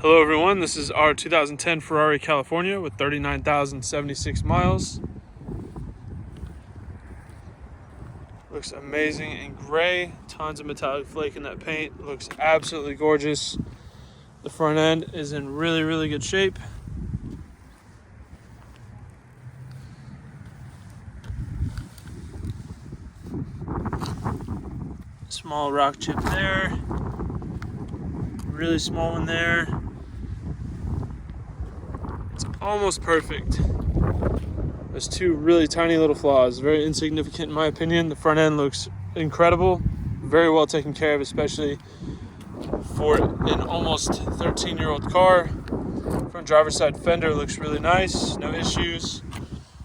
Hello everyone, this is our 2010 Ferrari California with 39,076 miles. Looks amazing in gray, tons of metallic flake in that paint. Looks absolutely gorgeous. The front end is in really good shape. Small rock chip there, really small one there. It's almost perfect. There's two really tiny little flaws, very insignificant in my opinion. The front end looks incredible, very well taken care of, especially for an almost 13-year-old car. Front driver's side fender looks really nice, no issues.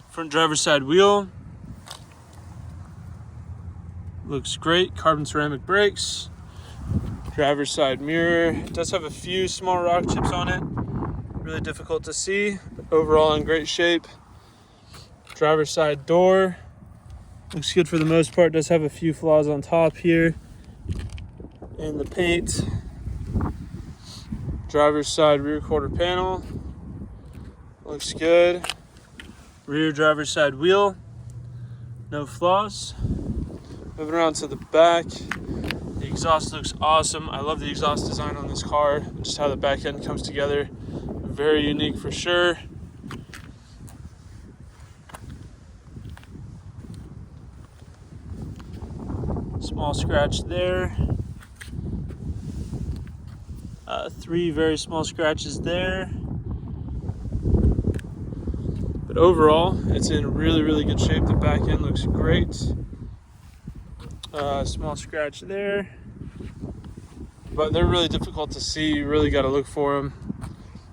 Front driver's side wheel looks great, carbon ceramic brakes. Driver's side mirror, it does have a few small rock chips on it, really difficult to see, but overall in great shape. Driver's side door looks good for the most part, does have a few flaws on top here in the paint. Driver's side rear quarter panel looks good. Rear driver's side wheel, no flaws. Moving around to the back, the exhaust looks awesome. I love the exhaust design on this car, just how the back end comes together. Very unique for sure. Small scratch there. Three very small scratches there. But overall, it's in really good shape. The back end looks great. Small scratch there. But they're really difficult to see. You really got to look for them.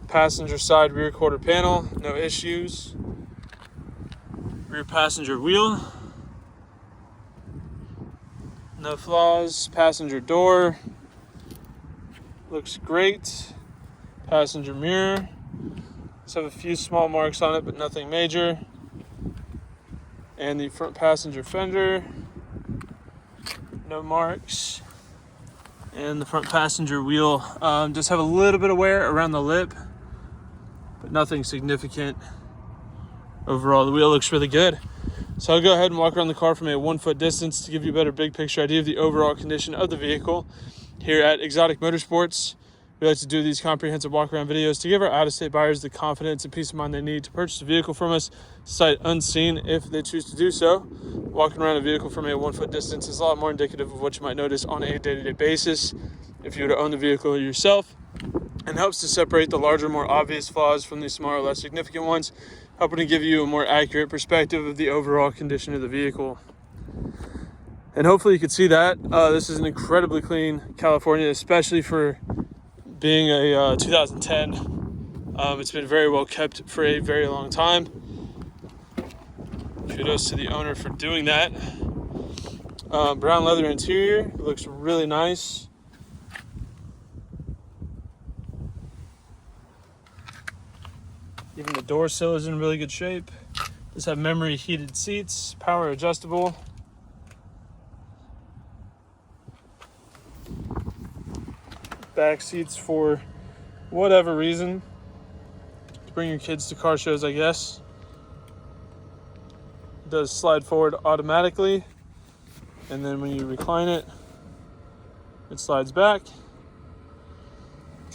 Passenger side rear quarter panel, no issues. Rear passenger wheel, no flaws. Passenger door looks great. Passenger mirror, just have a few small marks on it, but nothing major. And the front passenger fender, no marks. And the front passenger wheel just have a little bit of wear around the lip, but nothing significant. Overall, the wheel looks really good. So I'll go ahead and walk around the car from a 1 foot distance to give you a better big picture idea of the overall condition of the vehicle. Here at Exotic Motorsports, we like to do these comprehensive walk around videos to give our out-of-state buyers the confidence and peace of mind they need to purchase a vehicle from us sight unseen if they choose to do so. Walking around a vehicle from a 1 foot distance is a lot more indicative of what you might notice on a day-to-day basis if you were to own the vehicle yourself, and helps to separate the larger, more obvious flaws from the smaller, less significant ones, helping to give you a more accurate perspective of the overall condition of the vehicle. And hopefully you can see that. This is an incredibly clean California, especially for being a 2010. It's been very well kept for a very long time. Kudos to the owner for doing that. Brown leather interior, looks really nice. Even the door sill is in really good shape. Does have memory heated seats, power adjustable. Back seats for whatever reason. To bring your kids to car shows, I guess. It does slide forward automatically. And then when you recline it, it slides back.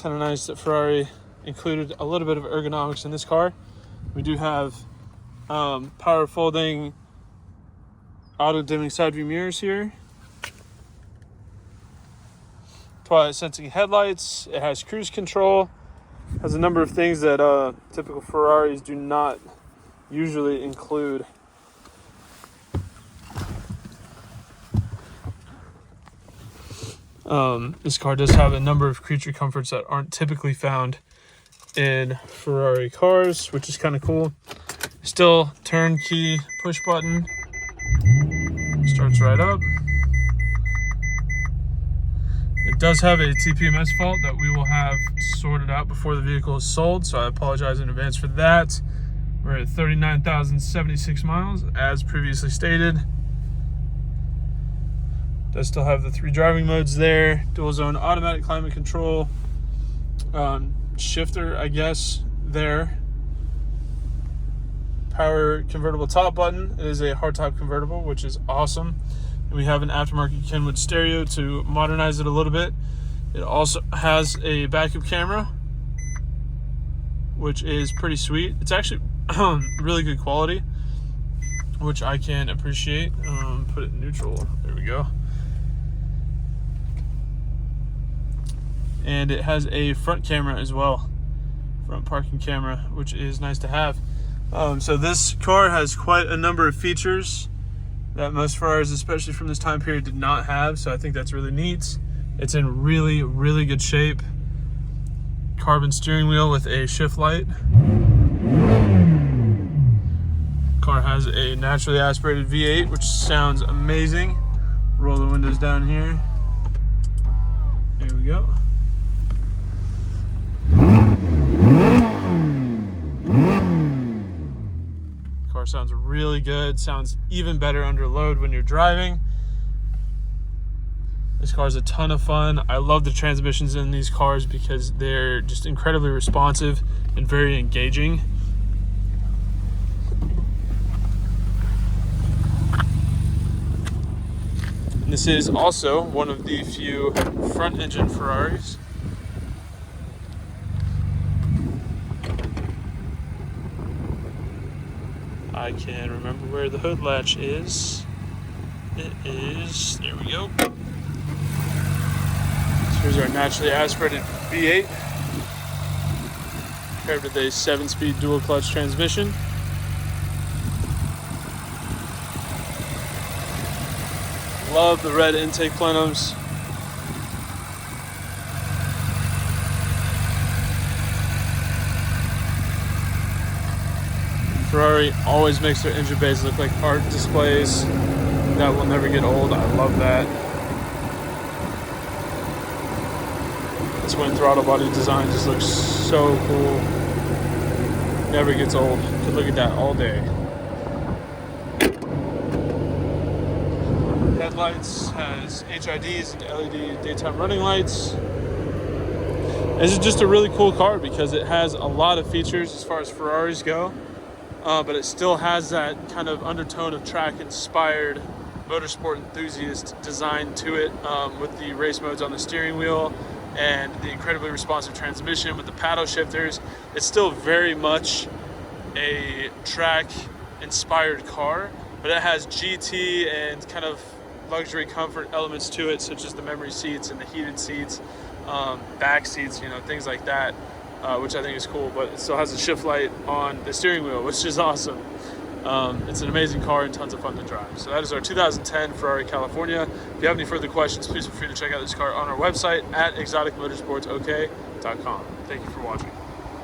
Kind of nice that Ferrari included a little bit of ergonomics in this car. We do have power folding auto dimming side view mirrors here. Twilight sensing headlights. It has cruise control. Has a number of things that typical Ferraris do not usually include. This car does have a number of creature comforts that aren't typically found in Ferrari cars, which is kind of cool. Still turnkey push button. Starts right up. It does have a TPMS fault that we will have sorted out before the vehicle is sold, so I apologize in advance for that. We're at 39,076 miles, as previously stated. Does still have the 3 driving modes there, dual zone automatic climate control, shifter, I guess, there. Power convertible top button. It is a hardtop convertible, which is awesome. And we have an aftermarket Kenwood stereo to modernize it a little bit. It also has a backup camera, which is pretty sweet. It's actually really good quality, which I can appreciate. Put it in neutral. There we go. And it has a front camera as well, front parking camera, which is nice to have. So this car has quite a number of features that most Ferraris, especially from this time period, did not have. So I think that's really neat. It's in really, really good shape. Carbon steering wheel with a shift light. Car has a naturally aspirated V8, which sounds amazing. Roll the windows down here. There we go. Car sounds really good. Sounds even better under load when you're driving. This car is a ton of fun. I love the transmissions in these cars because they're just incredibly responsive and very engaging. And this is also one of the few front engine Ferraris. I can remember where the hood latch is. It is, there we go. So here's our naturally aspirated V8 paired with a 7-speed dual clutch transmission. Love the red intake plenums. Ferrari always makes their engine bays look like art displays. That will never get old. I love that. This twin throttle body design just looks so cool. Never gets old. Could look at that all day. Headlights has HIDs and LED daytime running lights. This is just a really cool car because it has a lot of features as far as Ferraris go. But it still has that kind of undertone of track-inspired motorsport enthusiast design to it, with the race modes on the steering wheel and the incredibly responsive transmission with the paddle shifters. It's still very much a track-inspired car, but it has GT and kind of luxury comfort elements to it, such as the memory seats and the heated seats, back seats, things like that. Which I think is cool, but it still has a shift light on the steering wheel, which is awesome. It's an amazing car and tons of fun to drive. So that is our 2010 Ferrari California. If you have any further questions, please feel free to check out this car on our website at exoticmotorsportsok.com. Thank you for watching.